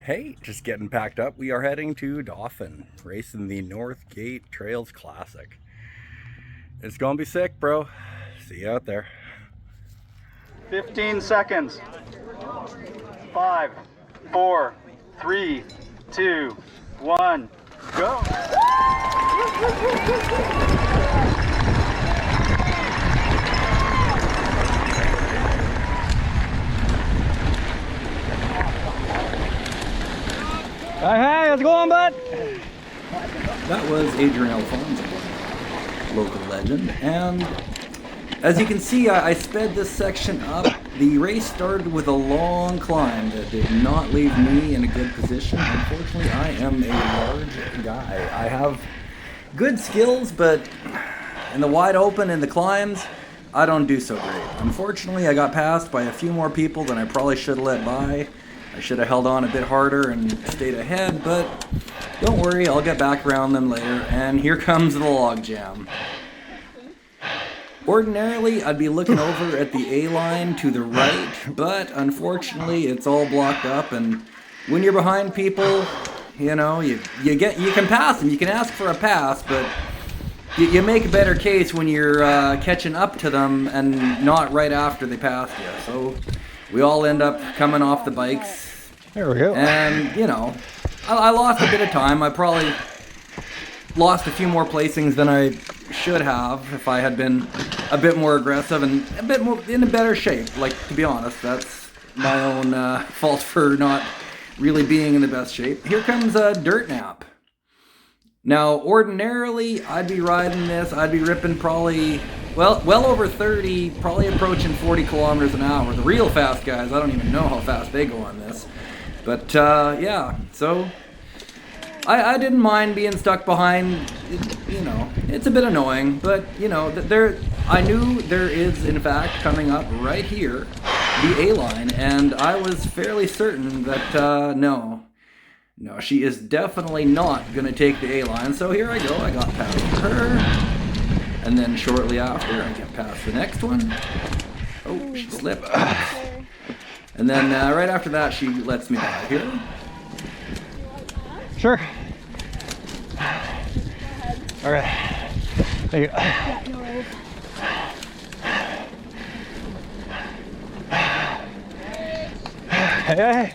Hey, just getting packed up. We are heading to Dauphin, racing the Northgate Trails Classic. It's gonna be sick, bro. See you out there. 15 seconds. 5, 4, 3, 2, 1, go. Hey, how's it going, bud? That was Adrian Alfonso, local legend, and as you can see, I sped this section up. The race started with a long climb that did not leave me in a good position. Unfortunately, I am a large guy. I have good skills, but in the wide open and the climbs, I don't do so great. Unfortunately, I got passed by a few more people than I probably should have let by. I should have held on a bit harder and stayed ahead, but don't worry, I'll get back around them later. And here comes the log jam. Ordinarily, I'd be looking over at the A-line to the right, but unfortunately, it's all blocked up. And when you're behind people, you know, you can pass them. You can ask for a pass, but you make a better case when you're catching up to them and not right after they pass you. So we all end up coming off the bikes. There we go. And, you know, I lost a bit of time. I probably lost a few more placings than I should have if I had been a bit more aggressive and a bit more in a better shape. Like, to be honest, that's my own fault for not really being in the best shape. Here comes a dirt nap. Now, ordinarily, I'd be riding this. I'd be ripping probably, well over 30, probably approaching 40 kilometers an hour. The real fast guys, I don't even know how fast they go on this. But, yeah, so I didn't mind being stuck behind. You know, it's a bit annoying, but, you know, I knew there is, in fact, coming up right here, the A-line, and I was fairly certain that, no, she is definitely not going to take the A-line, so here I go. I got past her, and then shortly after, I get past the next one. Oh, she slipped. And then right after that, she lets me by here. Sure. All right. There you go. Yeah, no worries. Hey.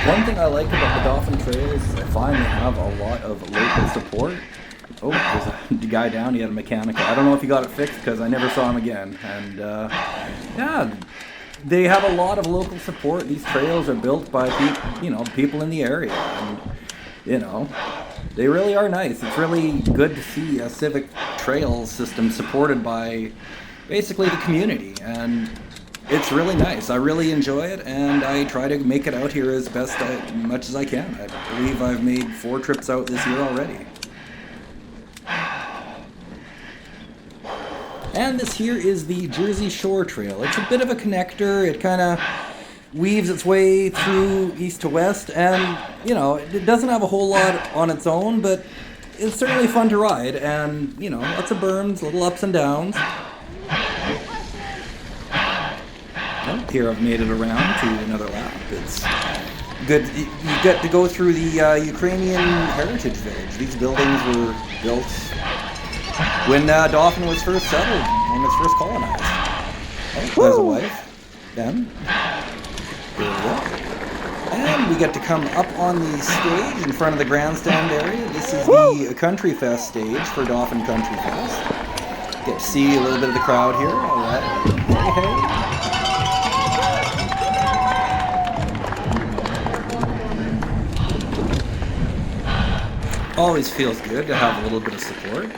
One thing I like about the Dauphin Trails is I find they have a lot of local support. Oh, there's a guy down, he had a mechanical. I don't know if he got it fixed because I never saw him again. And yeah, they have a lot of local support. These trails are built by people in the area. And, you know, they really are nice. It's really good to see a civic trail system supported by basically the community. And it's really nice. I really enjoy it, and I try to make it out here as much as I can. I believe I've made 4 trips out this year already. And this here is the Jersey Shore Trail. It's a bit of a connector. It kind of weaves its way through east to west, and, you know, it doesn't have a whole lot on its own, but it's certainly fun to ride, and, you know, lots of berms, little ups and downs. Well, here I've made it around to another lap. It's good. You get to go through the Ukrainian Heritage Village. These buildings were built when Dauphin was first settled, when it was first colonized. Oh, there's a wife. Then. Here we go. And we get to come up on the stage in front of the grandstand area. This is the Country Fest stage for Dauphin Country Fest. Get to see a little bit of the crowd here. All right. Hey. Always feels good to have a little bit of support.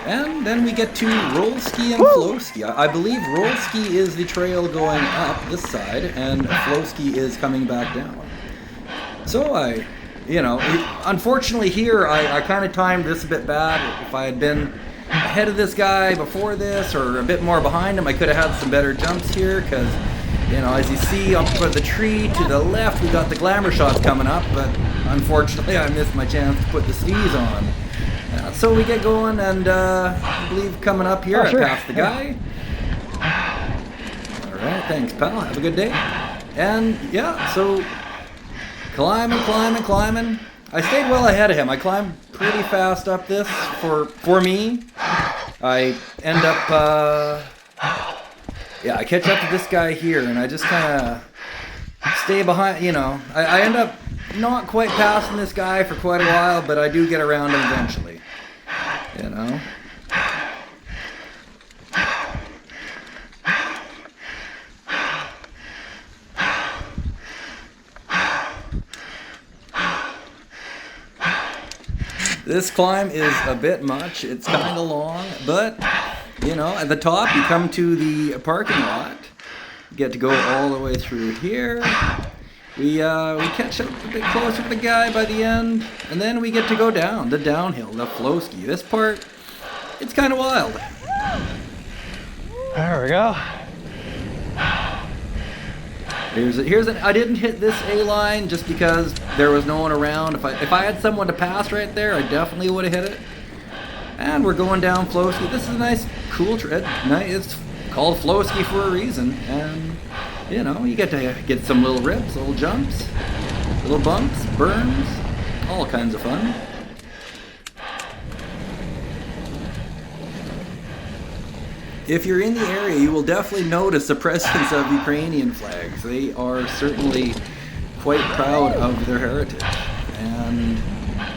And then we get to roll ski and flow ski. I believe roll ski is the trail going up this side, and flow ski is coming back down. So unfortunately here, I kind of timed this a bit bad. If I had been ahead of this guy before this, or a bit more behind him, I could have had some better jumps here, because, you know, as you see up for the tree to the left, we got the glamour shots coming up, but unfortunately I missed my chance to put the skis on. So we get going, and I believe coming up here, sure. I passed the guy. All right, thanks, pal. Have a good day. And yeah, so Climbing, climbing, climbing. I stayed well ahead of him. I climbed pretty fast up this for me. I end up, yeah, I catch up to this guy here, and I just kind of stay behind, you know. I end up not quite passing this guy for quite a while, but I do get around him eventually, you know. This climb is a bit much. It's kind of long, but, you know, at the top you come to the parking lot. You get to go all the way through here. We catch up a bit closer to the guy by the end, and then we get to go down, the downhill, the flow ski. This part, it's kind of wild. There we go. I didn't hit this A line just because there was no one around. If I had someone to pass right there, I definitely would have hit it. And we're going down flow ski. This is a nice, cool trip. It's called flow ski for a reason. And, you know, you get to get some little rips, little jumps, little bumps, burns, all kinds of fun. If you're in the area, you will definitely notice the presence of Ukrainian flags. They are certainly quite proud of their heritage. And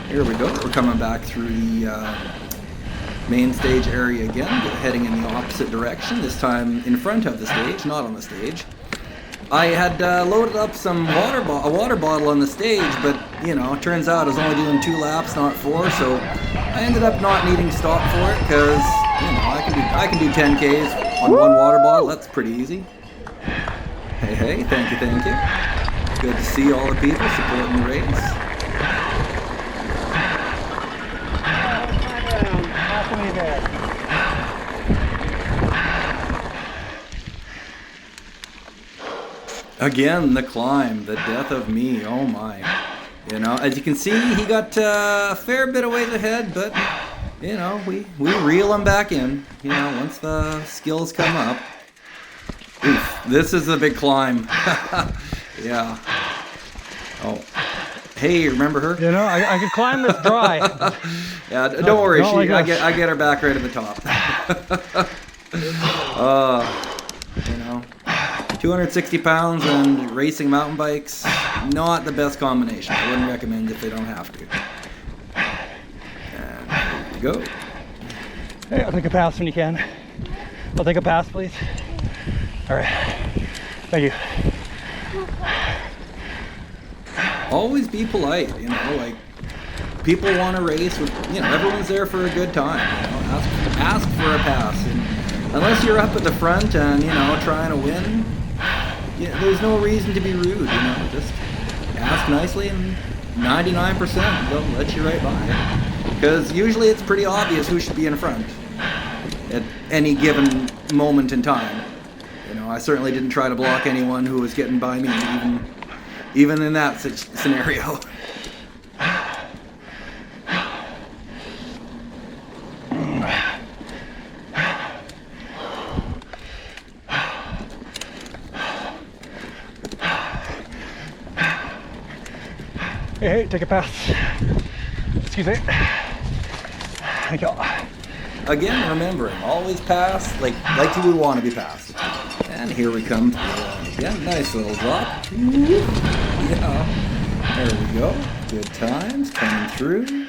here we go. We're coming back through the main stage area again, heading in the opposite direction, this time in front of the stage, not on the stage. I had loaded up a water bottle on the stage, but, you know, it turns out I was only doing 2 laps, not 4, so I ended up not needing to stop for it, because, you know, I can do 10Ks on 1 water bottle. That's pretty easy. Hey, thank you. Good to see all the people supporting the race. Again, the climb, the death of me, oh my. You know, as you can see, he got a fair bit of ways ahead, but, you know, we reel him back in, you know, once the skills come up. Oof, this is a big climb. Yeah. Oh. Hey, remember her? You know, I could climb this dry. Yeah, don't worry, I get her back right at the top. You know, 260 pounds and racing mountain bikes, not the best combination. I wouldn't recommend if they don't have to. And here we go. Hey, I'll take a pass when you can. I'll take a pass, please. All right. Thank you. Always be polite, you know, like, people want to race with, you know, everyone's there for a good time, you know, ask for a pass, and unless you're up at the front and, you know, trying to win, yeah, there's no reason to be rude, you know, just ask nicely and 99% they'll let you right by, because usually it's pretty obvious who should be in front at any given moment in time. You know, I certainly didn't try to block anyone who was getting by me, even in that scenario. Hey, take a pass. Excuse me. Thank you. Again, remembering, always pass like you would want to be passed. And here we come to the line again. Nice little drop. Yeah. There we go. Good times coming through.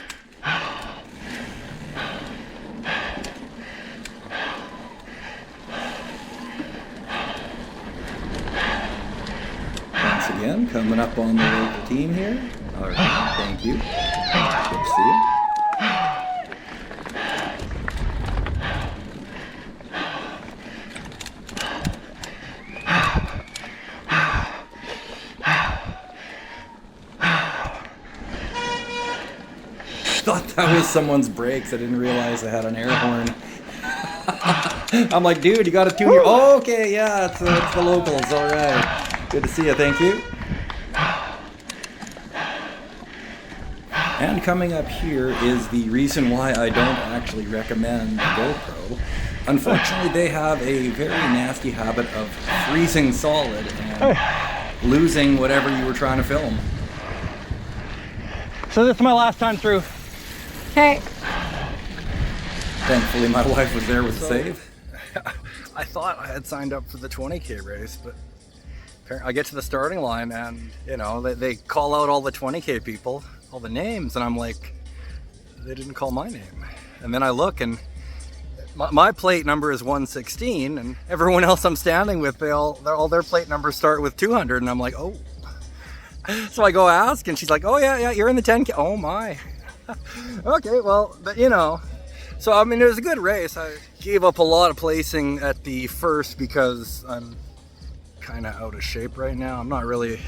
Once again, coming up on the local team here. All right, thank you. Good to see you. Thought that was someone's brakes. I didn't realize I had an air horn. I'm like, dude, you got to tune your... Oh, okay, yeah, it's the locals. All right. Good to see you. Thank you. And coming up here is the reason why I don't actually recommend GoPro. Unfortunately, they have a very nasty habit of freezing solid and losing whatever you were trying to film. So this is my last time through. Okay. Thankfully, my wife was there with the save. I thought I had signed up for the 20K race, but apparently I get to the starting line and, you know, they call out all the 20K people, all the names, and I'm like, they didn't call my name. And then I look and my plate number is 116, and everyone else I'm standing with, all their plate numbers start with 200, and I'm like, oh. So I go ask, and she's like, oh yeah, you're in the 10K. Oh my. Okay, well, but you know, so I mean, it was a good race. I gave up a lot of placing at the first because I'm kind of out of shape right now. I'm not really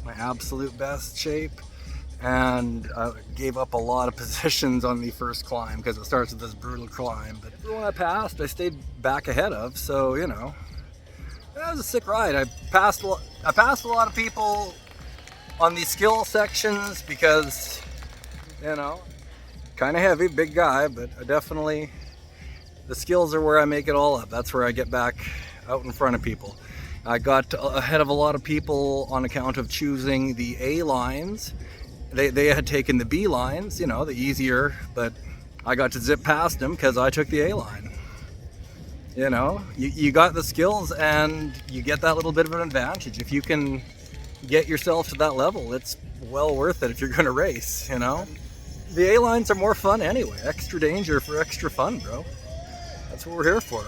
my absolute best shape, and I gave up a lot of positions on the first climb because it starts with this brutal climb. But everyone I passed, I stayed back ahead of, so you know, that was a sick ride. I passed a lot of people on the skill sections because, you know, kind of heavy, big guy, but I definitely, the skills are where I make it all up. That's where I get back out in front of people. I got ahead of a lot of people on account of choosing the A lines. They had taken the B lines, you know, the easier, but I got to zip past them because I took the A line. You know, you got the skills and you get that little bit of an advantage. If you can get yourself to that level, it's well worth it if you're going to race, you know. The A lines are more fun anyway. Extra danger for extra fun, bro. That's what we're here for.